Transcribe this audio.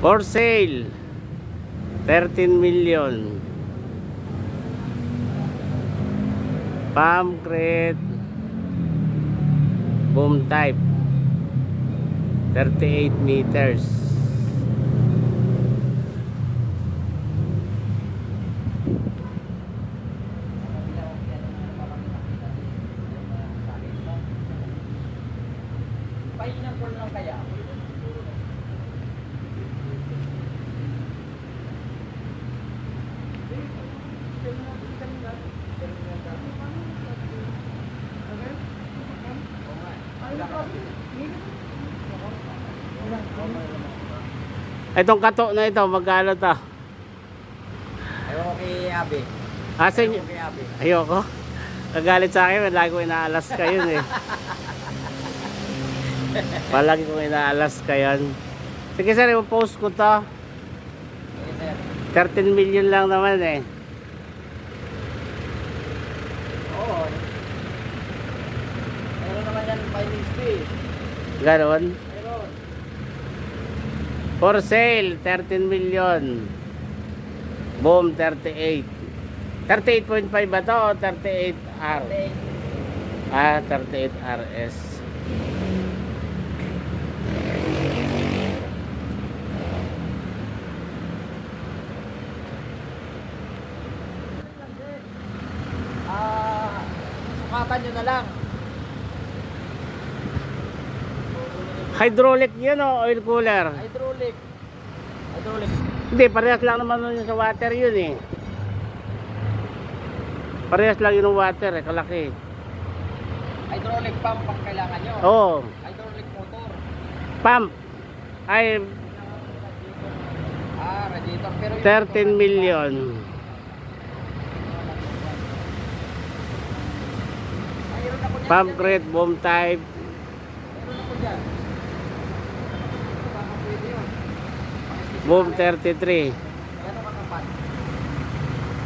For sale, 13 million. Palm crate, boom type, 38 meters. Pahinang ko lang kaya. Itong kato na ito, magkano to? Ayaw ko kay Abi. Asan Ayaw ko kay Abi. ayoko. Nagalit sa akin, lagi ko inaalas ka yun eh. Palagi ko inaalas ka yun. Sige sir, i-post ko to. Sige, sir. 13 million lang naman eh. Oo. Meron naman yan 5 HP. Ganon. Meron. For sale, 13 million. Boom, 38. 38.5 ba to o 38R? Ah, 38 RS. Sukatan nyo na lang. Hydraulic yun o oil cooler? Hydraulic. Hydraulic. Hindi, parehas lang naman yun sa water yun eh. Parehas lang yun ng water eh, kalaki. Hydraulic pump ang kailangan nyo. Oo, Hydraulic motor. pump. Ay, Radiator. Pero yung 13 million. Mayroon ako dyan. Pump crate, boom type. Mayroon ako dyan. Baka pwede yun. Boom 33.